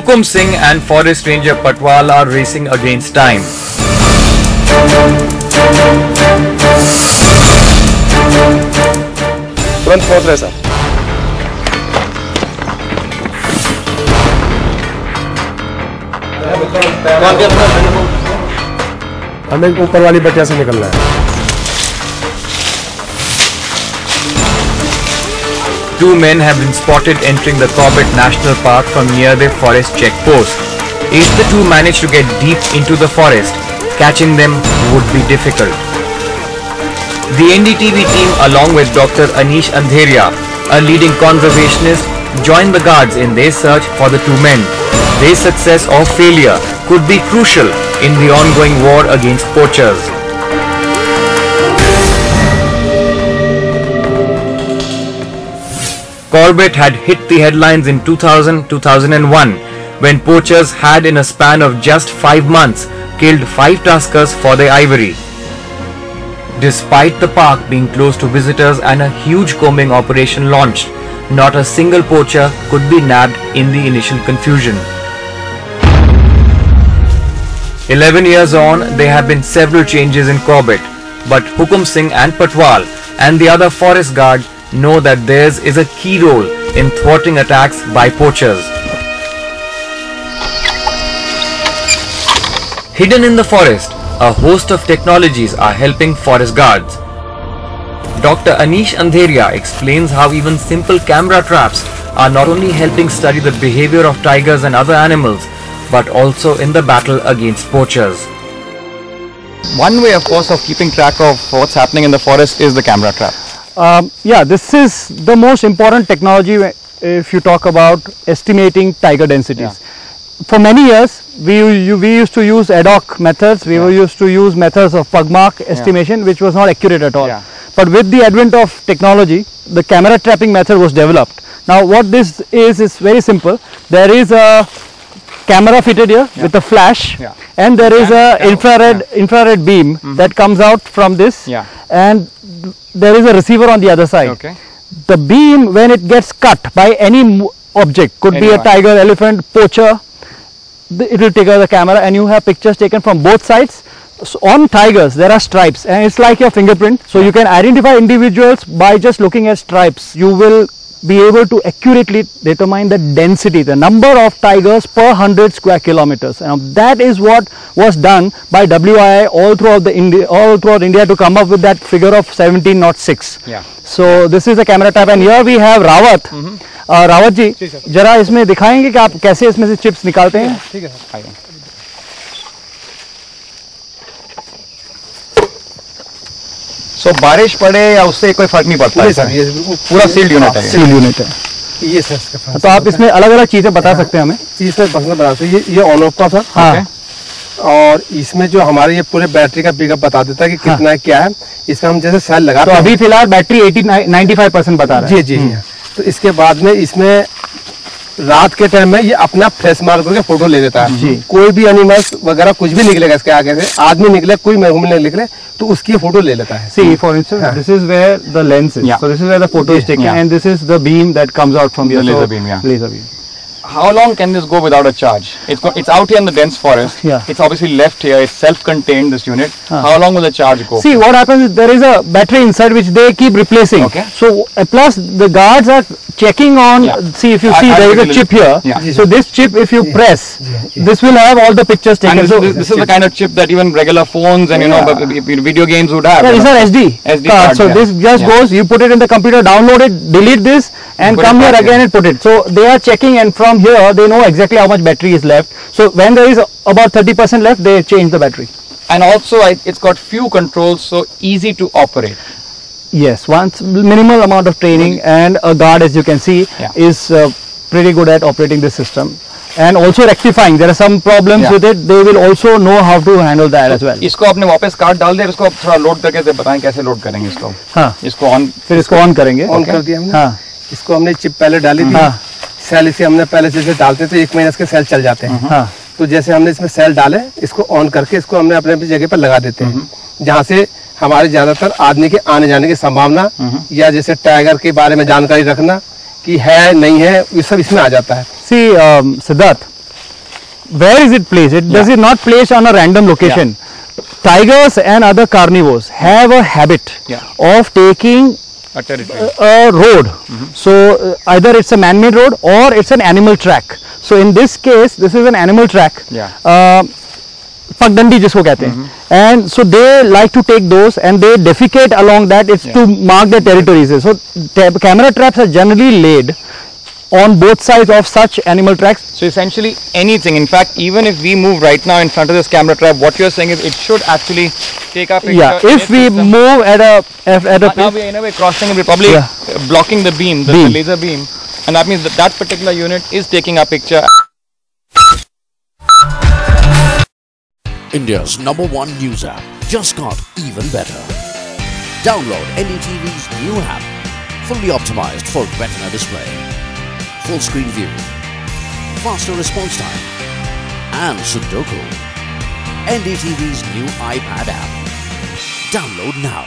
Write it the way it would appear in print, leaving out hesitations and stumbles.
Hukum Singh and Forest Ranger Patwal are racing against time. तुरंत पहुंच रहे sir. हमें ऊपर वाली बटिया से निकलना है। Two men have been spotted entering the Corbett National Park from near the forest checkpost. If the two manage to get deep into the forest, catching them would be difficult. The NDTV team, along with Dr. Anish Andheria, a leading conservationist, joined the guards in their search for the two men. Their success or failure could be crucial in the ongoing war against poachers. Corbett had hit the headlines in 2000-2001 when poachers had, in a span of just 5 months, killed 5 tuskers for their ivory. Despite the park being closed to visitors and a huge combing operation launched, not a single poacher could be nabbed in the initial confusion. 11 years on, there have been several changes in Corbett, but Hukum Singh and Patwal and the other forest guard know that theirs is a key role in thwarting attacks by poachers. Hidden in the forest, a host of technologies are helping forest guards. Dr. Anish Andheria explains how even simple camera traps are not only helping study the behavior of tigers and other animals, but also in the battle against poachers. One way, of course, of keeping track of what's happening in the forest is the camera trap. Yeah, this is the most important technology if you talk about estimating tiger densities. Yeah. For many years, we used to use ad hoc methods. We used to use methods of pug mark estimation, which was not accurate at all. Yeah. But with the advent of technology, the camera trapping method was developed. Now, what this is very simple. There is a camera fitted here with a flash, and there is a infrared beam that comes out from this, and there is a receiver on the other side. Okay. The beam, when it gets cut by any object, could be a tiger, elephant, poacher, it will trigger the camera, and you have pictures taken from both sides. So on tigers, there are stripes, and it's like your fingerprint. So you can identify individuals by just looking at stripes. You will be able to accurately determine the density, the number of tigers per 100 square kilometers. And that is what was done by WII all throughout India to come up with that figure of 1706. Yeah. So this is the camera type, and here we have Rawat. Rawat ji, जरा इसमें दिखाएंगे कि आप कैसे इसमें से chips निकालते हैं? ठीक है सर। सो बारिश पड़े या उससे कोई फर्क नहीं पड़ता है सर? ये बिल्कुल पूरा सील्ड यूनिट है। सील्ड यूनिट है। ये सर इसका तो आप इसमें अलग-अलग चीजें बता सकते हैं हमें? इसमें बनाते हैं ये ऑन ऑफ का था। हाँ। और इसमें जो हमारे ये पूरे बैटरी का पिकअप बता देता है कि कितना है क्या है। इसमें हम जैसे सेल लगाते हैं। तो अभी फिलहाल बैटरी 95% बता रहा है। जी। तो इसके बाद में इसमें रात के टाइम में ये अपना फ्लैश मार करके फोटो ले लेता है। कोई भी एनिमल्स वगैरह कुछ भी निकलेगा इसके आगे से, आदमी निकले, कोई महूम निकले, तो उसकी फोटो ले लेता है। See, for instance, this is where the lens is. So this is where the photo is taken, and this is the beam that comes out from here. The laser beam, Laser beam. How long can this go without a charge? It's out here in the dense forest. Yeah. It's obviously left here. It's self-contained, this unit. How long will the charge go? See, what happens is there is a battery inside which they keep replacing. Okay. So plus the guards are checking on. See, if you see there is a chip here. Yeah. So this chip, if you press, this will have all the pictures taken. And this is the kind of chip that even regular phones and video games would have. Yeah, these are SD cards. So this just goes. You put it in the computer, download it, delete this, and come here again and put it. So they are checking, and from here they know exactly how much battery is left. So when there is about 30% left, they change the battery. And also it's got few controls, so easy to operate. Yes, once minimal amount of training, and a guard, as you can see, is pretty good at operating this system. And also rectifying. There are some problems with it. They will also know how to handle that as well. इसको आपने वापस card डाल दिया, इसको थोड़ा load करके बताएं कैसे लोड करेंगे इसको। हाँ। इसको ऑन, फिर इसको ऑन करेंगे। ऑन कर दिया हमने। हाँ। इसको हमने चिप पहले डाली थी। सेल इसे हमने पहले जैसे डालते थे 1 महीने इसके सेल चल जाते हैं। हाँ। तो जैसे हमने इसमें सेल डाले, इसको ऑन करके इसको हमने अपने अपनी जगह पर लगा देते हैं, जहाँ से हमारे ज्यादातर आदमी के आने जाने की संभावना, या जैसे टाइगर के बारे में जानकारी रखना कि है नहीं है, ये सब इसमें आ जाता है। See, Siddharth, where is it placed? It does it not place on a random location. Tigers and other carnivores have a habit of taking A territory. a road. So either it's a man-made road or it's an animal track. So in this case, this is an animal track. Pagdandi जिसको कहते हैं. And so they like to take those and they defecate along that. It's to mark their territories. So camera traps are generally laid on both sides of such animal tracks. So essentially anything. In fact, even if we move right now in front of this camera trap, what you're saying is it should actually take our picture. Yeah, if we move at a now we are in a way crossing it, we're probably blocking the beam, the laser beam, and that means that that particular unit is taking our picture. India's #1 news app just got even better. Download NDTV's new app, fully optimized for retina display, full screen view, faster response time, and Sudoku. NDTV's new iPad app. Download now.